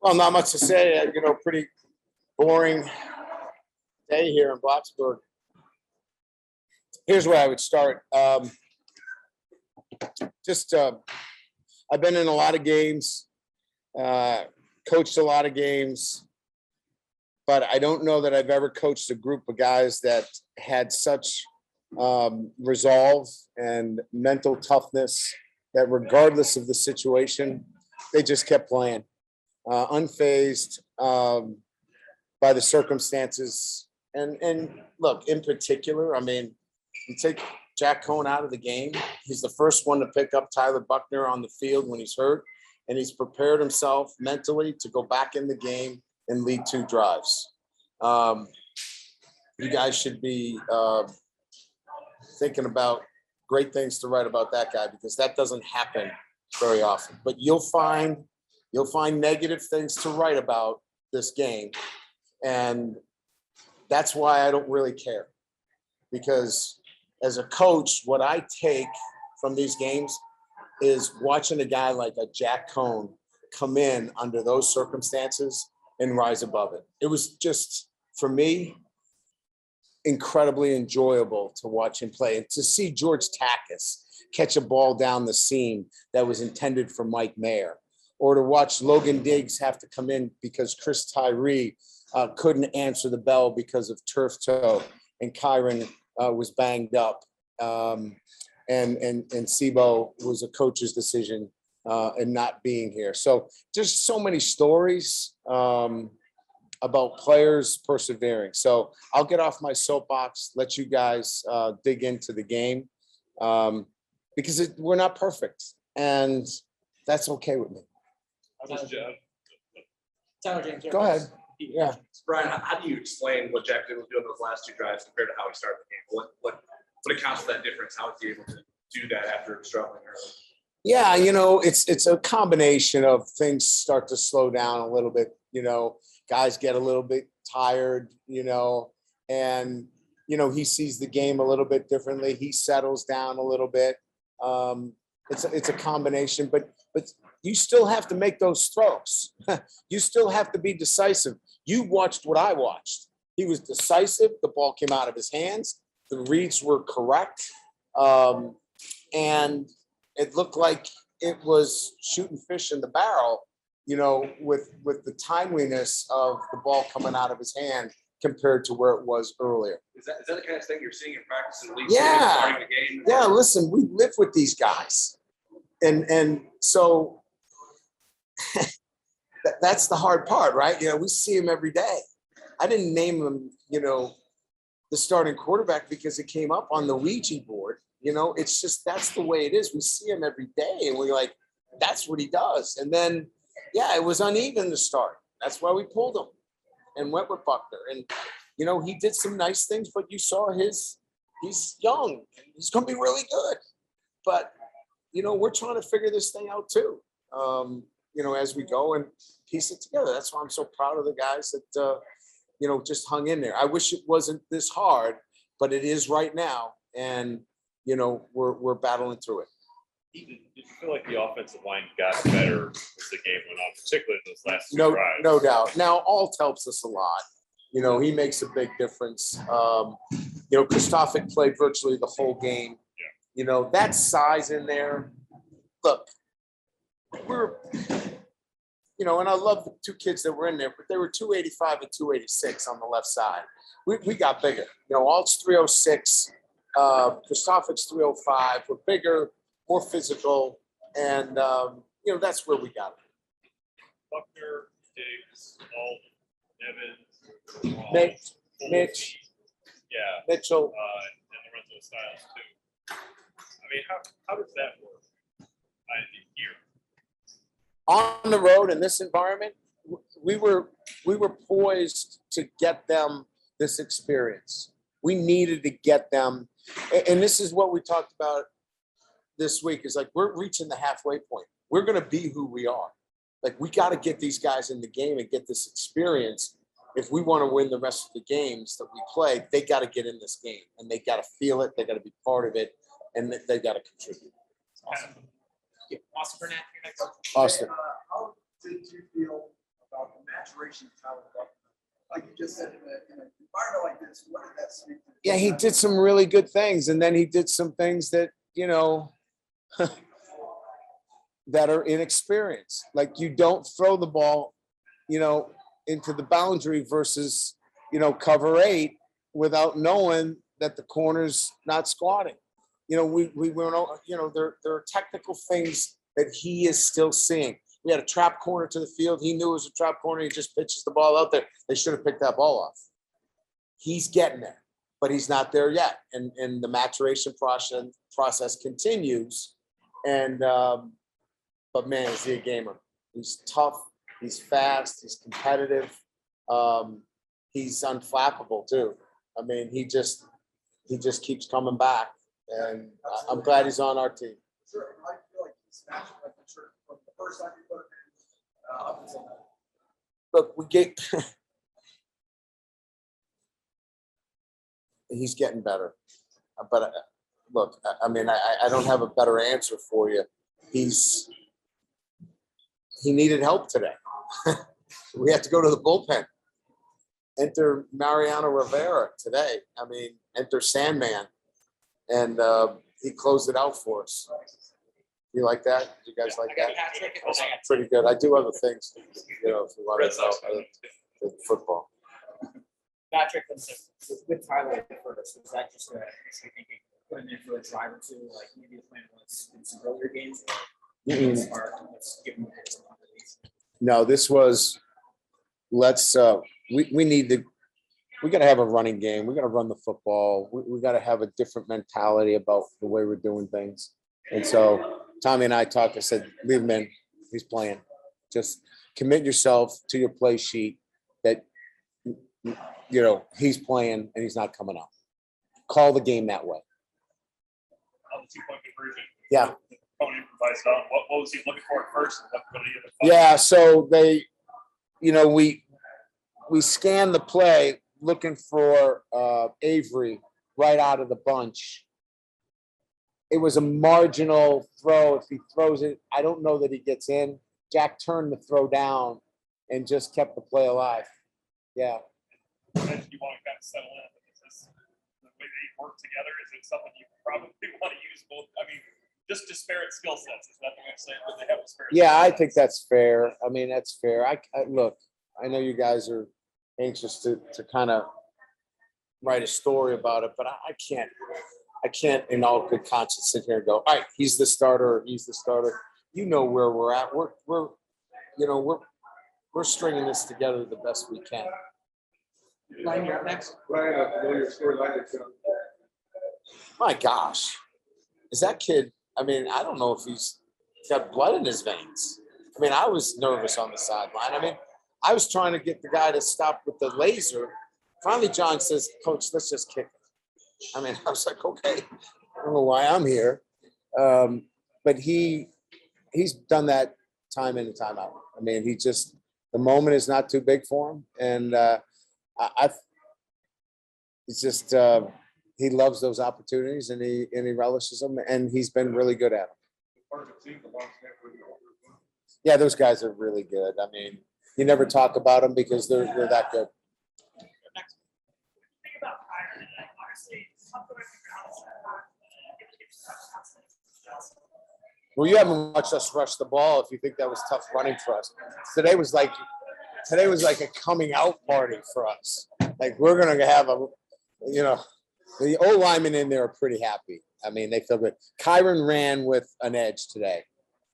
Well, not much to say. Pretty boring day here in Blacksburg. Here's where I would start. I've been in a lot of games, coached a lot of games, but I don't know that I've ever coached a group of guys that had such resolve and mental toughness that regardless of the situation, they just kept playing, unfazed by the circumstances. And look, in particular, I mean, you take Jack Cohn out of the game. He's the first one to pick up Tyler Buckner on the field when he's hurt, and he's prepared himself mentally to go back in the game and lead 2 drives. You guys should be thinking about great things to write about that guy, because that doesn't happen very often. But you'll find negative things to write about this game, and that's why I don't really care. Because as a coach, what I take from these games is watching a guy like a Jack Cohn come in under those circumstances and rise above it. It was just, for me, incredibly enjoyable to watch him play, and to see George Takis catch a ball down the seam that was intended for Mike Mayer, or to watch Logan Diggs have to come in because Chris Tyree couldn't answer the bell because of turf toe, and Kyron was banged up, and Sibo was a coach's decision in not being here. So there's so many stories about players persevering. So I'll get off my soapbox, let you guys dig into the game, because we're not perfect, and that's okay with me. Tyler James. Go ahead. Yeah. Brian, how do you explain what Jack did was doing those last 2 drives compared to how he started the game? What accounts for that difference? How was he able to do that after struggling early? Yeah, it's a combination of things start to slow down a little bit. Guys get a little bit tired, and he sees the game a little bit differently. He settles down a little bit. It's a combination, but you still have to make those throws. You still have to be decisive. You watched what I watched. He was decisive. The ball came out of his hands. The reads were correct. And it looked like it was shooting fish in the barrel, with the timeliness of the ball coming out of his hand compared to where it was earlier. Is that the kind of thing you're seeing in practice at least? Yeah. Starting the game? Yeah, listen, we live with these guys. And so that's the hard part, right? We see him every day. I didn't name him, the starting quarterback because it came up on the Ouija board. It's just, that's the way it is. We see him every day, and we're like, that's what he does. And then, yeah, it was uneven to start. That's why we pulled him and went with Buckner. And, he did some nice things, but you saw he's young. He's going to be really good. But, we're trying to figure this thing out too, as we go and piece it together. That's why I'm so proud of the guys that, just hung in there. I wish it wasn't this hard, but it is right now. And, we're battling through it. Did you feel like the offensive line got better as the game went on, particularly in those last 2 drives? No doubt. Now, Alt helps us a lot. He makes a big difference. Krzysztof played virtually the whole game. Yeah. That size in there. Look, and I love the 2 kids that were in there, but they were 285 and 286 on the left side. We got bigger. Alt's 306. Krzysztof's 305. We're bigger, more physical, and that's where we got it. Buckner, Diggs, Alt, Evans, Mitch, yeah, Mitchell, and Lorenzo Styles too. I mean, how does that work here? On the road in this environment, we were poised to get them this experience. We needed to get them, and this is what we talked about this week, is like, we're reaching the halfway point. We're going to be who we are. Like, we got to get these guys in the game and get this experience. If we want to win the rest of the games that we play, they got to get in this game, and they got to feel it. They got to be part of it, and they got to contribute. Awesome. Austin Burnett, your next. Austin. How did you feel about maturation is how it was. Like you just said, in an environment like this, what did that speak to? Yeah, he did some really good things, and then he did some things that, you know, that are inexperienced. Like you don't throw the ball, you know, into the boundary versus, you know, cover 8 without knowing that the corner's not squatting. You know, we were, you know, there are technical things that he is still seeing. We had a trap corner to the field. He knew it was a trap corner. He just pitches the ball out there. They should have picked that ball off. He's getting there, but he's not there yet. And the maturation process continues. And, but man, is he a gamer? He's tough. He's fast. He's competitive. He's unflappable too. I mean, he just keeps coming back. And I'm glad he's on our team. Sure, I feel like he's smashing like the shirt from the first time you put him in. Up until now. Look, he's getting better. But look, I mean, I don't have a better answer for you. He needed help today. We had to go to the bullpen. Enter Mariano Rivera today. I mean, enter Sandman. And he closed it out for us. You like that? You guys like that? Pretty good. I do other things, you know, if you want to know football. Patrick, with Tyler first, was that just thinking, put him in for a drive or two, like maybe the plan was in some earlier games? Or let's give him No, this was, we need to, we got to have a running game. We got to run the football. We got to have a different mentality about the way we're doing things. And so Tommy and I talked. I said, leave him in. He's playing. Just commit yourself to your play sheet that, you know, he's playing and he's not coming out. Call the game that way. On the 2-point conversion. Yeah. The opponent improvised on. What was he looking for at first? Yeah. So they, you know, we scanned the play looking for Avery right out of the bunch. It was a marginal throw. If he throws it, I don't know that he gets in. Jack turned the throw down and just kept the play alive. Yeah. You want to kind of settle in. Is this the way they work together? Is it something you probably want to use both? I mean, just disparate skill sets. Is that the way I'm saying? But they have disparate. Yeah, I think that's fair. I mean, that's fair. I look, I know you guys are anxious to kind of write a story about it, but I can't in all good conscience sit here and go, all right, he's the starter, he's the starter. You know where we're at. We're stringing this together the best we can. Ryan, you're up next. Ryan, I know your storyline. My gosh, is that kid? I mean, I don't know if he's got blood in his veins. I mean, I was nervous on the sideline. I mean, I was trying to get the guy to stop with the laser. Finally, John says, "Coach, let's just kick it." I mean, I was like, "Okay, I don't know why I'm here," but he's done that time in and time out. I mean, the moment is not too big for him, and it's just he loves those opportunities and he relishes them, and he's been really good at them. Yeah, those guys are really good. I mean, you never talk about them because they're that good. Well, you haven't watched us rush the ball if you think that was tough running for us. Today was like a coming out party for us. Like we're gonna have the old linemen in there are pretty happy. I mean, they feel good. Kyron ran with an edge today.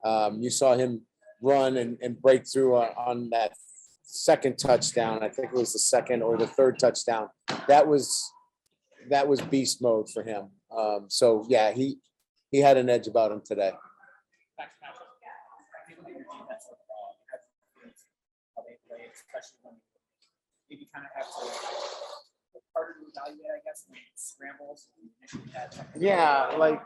You saw him run and break through on that second touchdown. I think it was the second or the third touchdown. That was beast mode for him. So yeah, he had an edge about him today. Maybe kind of have to harder to evaluate, I guess, when scrambles. Yeah, like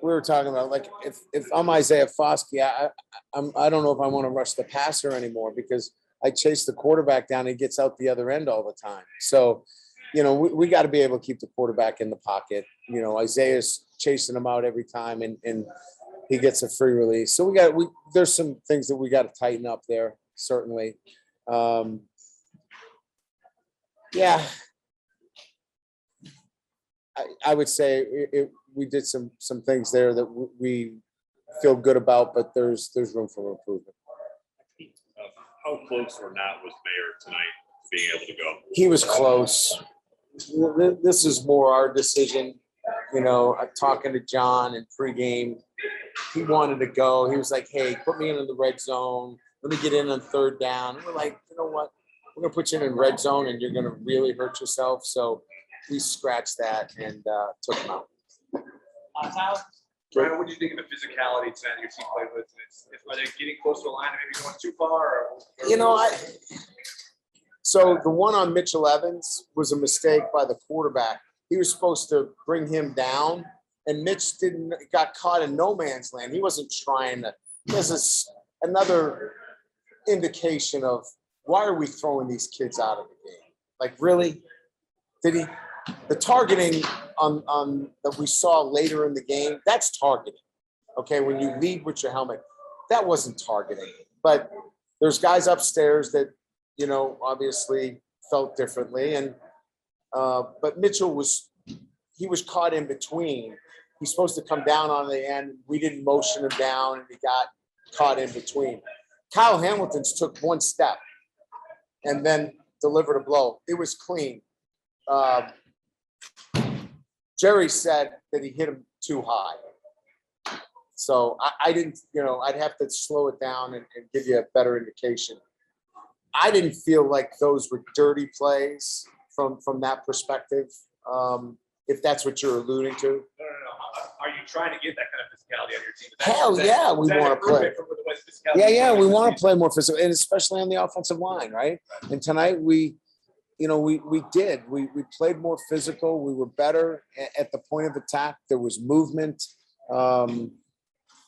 we were talking about, like if I'm Isaiah Foskey, I don't know if I want to rush the passer anymore because I chase the quarterback down and he gets out the other end all the time. So, you know, we got to be able to keep the quarterback in the pocket. You know, Isaiah's chasing him out every time, and he gets a free release. So there's some things that we got to tighten up there, certainly. Yeah, I would say we did some things there that we feel good about, but there's room for improvement. How close or not was Mayor tonight to being able to go? He was close. This is more our decision. You know, talking to John in pregame, he wanted to go. He was like, "Hey, put me in the red zone. Let me get in on third down." And we're like, "You know what? We're gonna put you in red zone, and you're gonna really hurt yourself." So we scratched that and took him out. Brian, what do you think of the physicality tonight your team played with? Are they getting close to the line and maybe going too far? You know, so the one on Mitchell Evans was a mistake by the quarterback. He was supposed to bring him down, and Mitch got caught in no man's land. He wasn't trying to. This another indication of why are we throwing these kids out of the game? Like, really? Did he? The targeting on that we saw later in the game, that's targeting. Okay, when you lead with your helmet, that wasn't targeting. But there's guys upstairs that, you know, obviously felt differently. And but Mitchell was caught in between. He's supposed to come down on the end. We didn't motion him down, and he got caught in between. Kyle Hamilton's took one step and then delivered a blow. It was clean. Jerry said that he hit him too high. So I didn't, you know, I'd have to slow it down and give you a better indication. I didn't feel like those were dirty plays from that perspective, if that's what you're alluding to. No. Are you trying to get that kind of physicality on your team? Hell yeah, we want to play. Yeah, we want to play more physical, and especially on the offensive line, right? And tonight we did. We played more physical. We were better at the point of attack. There was movement,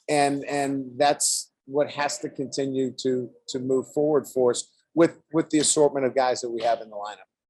and that's what has to continue to move forward for us with the assortment of guys that we have in the lineup.